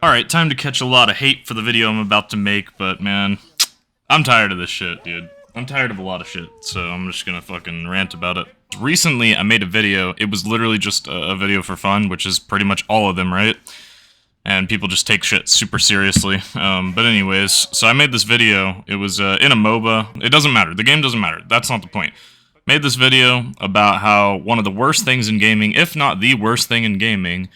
Alright, time to catch a lot of hate for the video I'm about to make, but man, I'm tired of this shit, dude. I'm tired of a lot of shit, so I'm just gonna fucking rant about it. Recently, I made a video. It was literally just a video for fun, which is pretty much all of them, right? And people just take shit super seriously. But anyways, so I made this video. It was in a MOBA. It doesn't matter. The game doesn't matter. That's not the point. Made this video about how one of the worst things in gaming, if not the worst thing in gaming,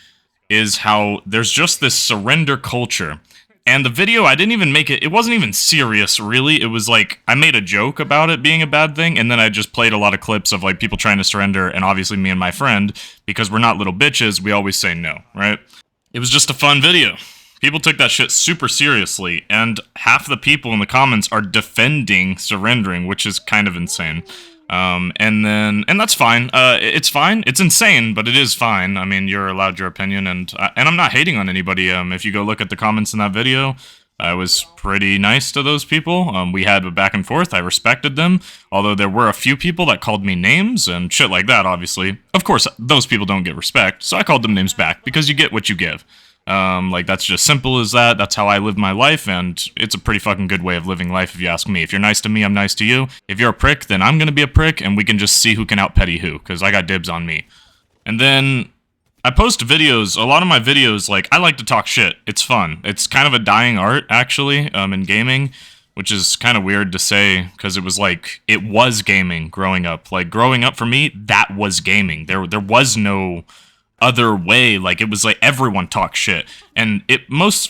is how there's just this surrender culture. And the video, I didn't even make it, it wasn't even serious, really. It was like, I made a joke about it being a bad thing, and then I just played a lot of clips of like people trying to surrender, and obviously me and my friend, because we're not little bitches, we always say no, right? It was just a fun video. People took that shit super seriously, and half the people in the comments are defending surrendering, which is kind of insane. And that's fine. It's fine. It's insane, but it is fine. I mean, you're allowed your opinion, and I'm not hating on anybody. If you go look at the comments in that video, I was pretty nice to those people. We had a back and forth. I respected them, although there were a few people that called me names and shit like that, obviously. Of course, those people don't get respect, so I called them names back, because you get what you give. Like, that's just simple as that. That's how I live my life, and it's a pretty fucking good way of living life if you ask me. If you're nice to me, I'm nice to you. If you're a prick, then I'm gonna be a prick, and we can just see who can out-petty who, because I got dibs on me. And then, I post videos, a lot of my videos, like, I like to talk shit. It's fun. It's kind of a dying art, actually, in gaming, which is kind of weird to say, because it was like, it was gaming growing up. Like, growing up for me, that was gaming. There was no other way. Like, it was like everyone talks shit, and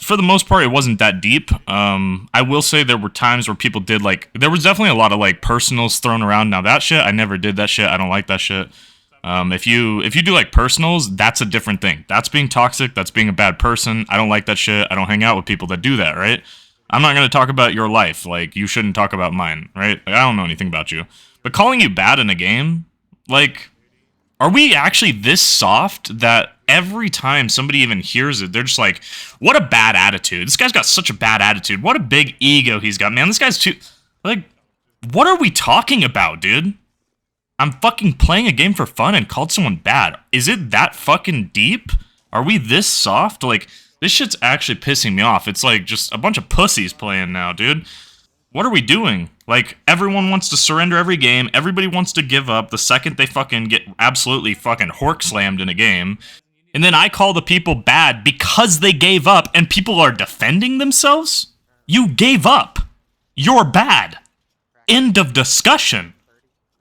for the most part it wasn't that deep. I will say there were times where people did, like, there was definitely a lot of like personals thrown around. Now that shit, I never did that shit. I don't like that shit. If you do like personals, that's a different thing. That's being toxic. That's being a bad person. I don't like that shit. I don't hang out with people that do that, right? I'm not gonna talk about your life. Like, you shouldn't talk about mine, right? Like, I don't know anything about you. But calling you bad in a game, like, are we actually this soft that every time somebody even hears it, they're just like, what a bad attitude. This guy's got such a bad attitude. What a big ego he's got. Man, this guy's too... Like, what are we talking about, dude? I'm fucking playing a game for fun and called someone bad. Is it that fucking deep? Are we this soft? Like, this shit's actually pissing me off. It's like just a bunch of pussies playing now, dude. What are we doing? Like, everyone wants to surrender every game. Everybody wants to give up the second they fucking get absolutely fucking hork slammed in a game. And then I call the people bad because they gave up, and people are defending themselves? You gave up. You're bad. End of discussion.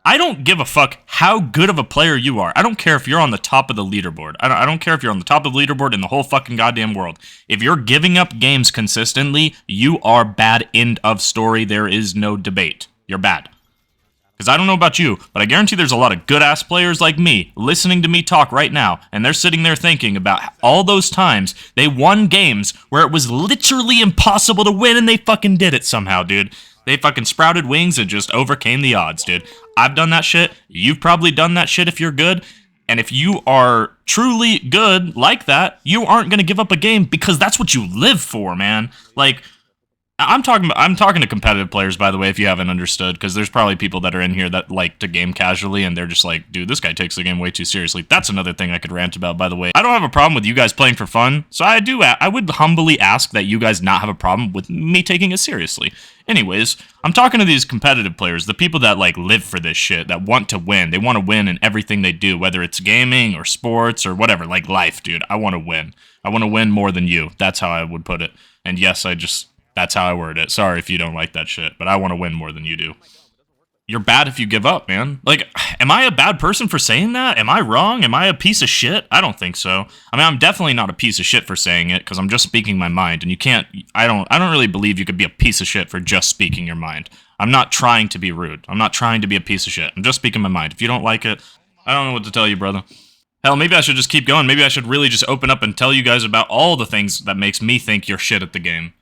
I don't give a fuck how good of a player you are. I don't care if you're on the top of the leaderboard. I don't care if you're on the top of the leaderboard in the whole fucking goddamn world. If you're giving up games consistently, you are bad. End of story. There is no debate. You're bad. Because I don't know about you, but I guarantee there's a lot of good-ass players like me listening to me talk right now, and they're sitting there thinking about all those times they won games where it was literally impossible to win, and they fucking did it somehow, dude. They fucking sprouted wings and just overcame the odds, dude. I've done that shit. You've probably done that shit if you're good. And if you are truly good like that, you aren't going to give up a game because that's what you live for, man. Like, I'm talking to competitive players, by the way, if you haven't understood, because there's probably people that are in here that like to game casually, and they're just like, dude, this guy takes the game way too seriously. That's another thing I could rant about, by the way. I don't have a problem with you guys playing for fun, so I would humbly ask that you guys not have a problem with me taking it seriously. Anyways, I'm talking to these competitive players, the people that like live for this shit, that want to win. They want to win in everything they do, whether it's gaming or sports or whatever, like life, dude. I want to win. I want to win more than you. That's how I would put it. And yes, that's how I word it. Sorry if you don't like that shit, but I want to win more than you do. You're bad if you give up, man. Like, am I a bad person for saying that? Am I wrong? Am I a piece of shit? I don't think so. I mean, I'm definitely not a piece of shit for saying it, because I'm just speaking my mind, and you can't, I don't really believe you could be a piece of shit for just speaking your mind. I'm not trying to be rude. I'm not trying to be a piece of shit. I'm just speaking my mind. If you don't like it, I don't know what to tell you, brother. Hell, maybe I should just keep going. Maybe I should really just open up and tell you guys about all the things that makes me think you're shit at the game.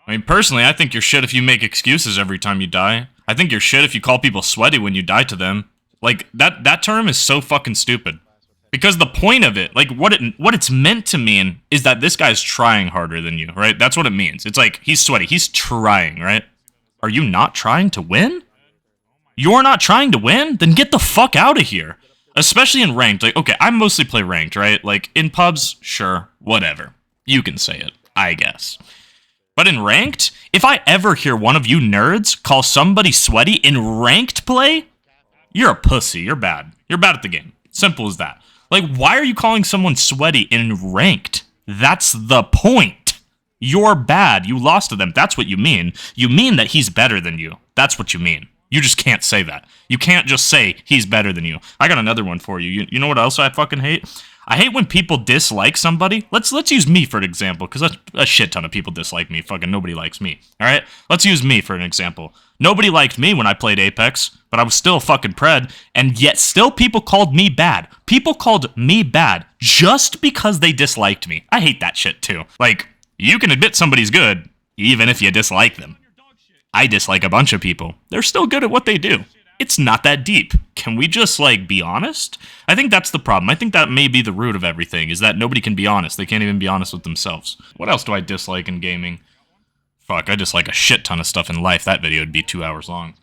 I mean, personally, I think you're shit if you make excuses every time you die. I think you're shit if you call people sweaty when you die to them. Like, that term is so fucking stupid. Because the point of it, like, what it's meant to mean is that this guy's trying harder than you, right? That's what it means. It's like, he's sweaty, he's trying, right? Are you not trying to win? You're not trying to win? Then get the fuck out of here. Especially in ranked. Like, okay, I mostly play ranked, right? Like, in pubs, sure, whatever. You can say it. I guess. But in ranked, if I ever hear one of you nerds call somebody sweaty in ranked play, you're a pussy. You're bad. You're bad at the game. Simple as that. Like, why are you calling someone sweaty in ranked? That's the point. You're bad. You lost to them. That's what you mean. You mean that he's better than you. That's what you mean. You just can't say that. You can't just say he's better than you. I got another one for you. You know what else I fucking hate? I hate when people dislike somebody. Let's use me for an example, because a shit ton of people dislike me. Fucking nobody likes me. All right? Let's use me for an example. Nobody liked me when I played Apex, but I was still a fucking pred, and yet still people called me bad. People called me bad just because they disliked me. I hate that shit too. Like, you can admit somebody's good, even if you dislike them. I dislike a bunch of people. They're still good at what they do. It's not that deep. Can we just, like, be honest? I think that's the problem. I think that may be the root of everything, is that nobody can be honest. They can't even be honest with themselves. What else do I dislike in gaming? Fuck, I dislike a shit ton of stuff in life. That video would be 2 hours long.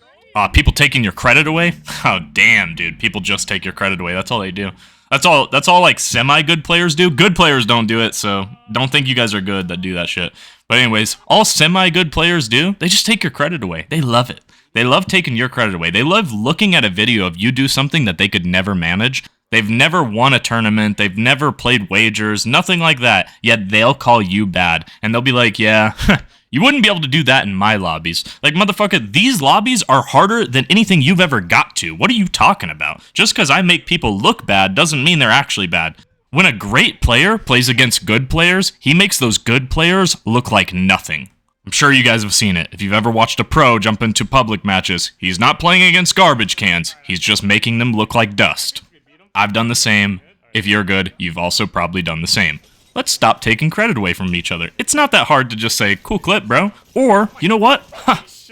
People taking your credit away? Oh, damn, dude. People just take your credit away. That's all they do. That's all, like, semi-good players do. Good players don't do it, so don't think you guys are good that do that shit. But anyways, all semi-good players do, they just take your credit away. They love it. They love taking your credit away. They love looking at a video of you do something that they could never manage. They've never won a tournament. They've never played wagers. Nothing like that. Yet they'll call you bad. And they'll be like, yeah, you wouldn't be able to do that in my lobbies. Like, motherfucker, these lobbies are harder than anything you've ever got to. What are you talking about? Just because I make people look bad doesn't mean they're actually bad. When a great player plays against good players, he makes those good players look like nothing. I'm sure you guys have seen it. If you've ever watched a pro jump into public matches, he's not playing against garbage cans. He's just making them look like dust. I've done the same. If you're good, you've also probably done the same. Let's stop taking credit away from each other. It's not that hard to just say, cool clip, bro. Or, you know what?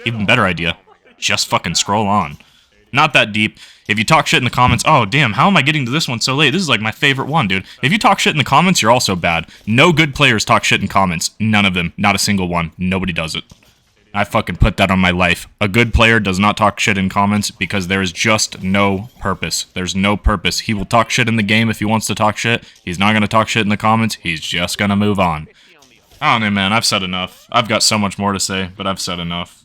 Even better idea. Just fucking scroll on. Not that deep. If you talk shit in the comments, oh, damn, how am I getting to this one so late? This is like my favorite one, dude. If you talk shit in the comments, you're also bad. No good players talk shit in comments. None of them. Not a single one. Nobody does it. I fucking put that on my life. A good player does not talk shit in comments because there is just no purpose. There's no purpose. He will talk shit in the game if he wants to talk shit. He's not going to talk shit in the comments. He's just going to move on. I don't know, man. I've said enough. I've got so much more to say, but I've said enough.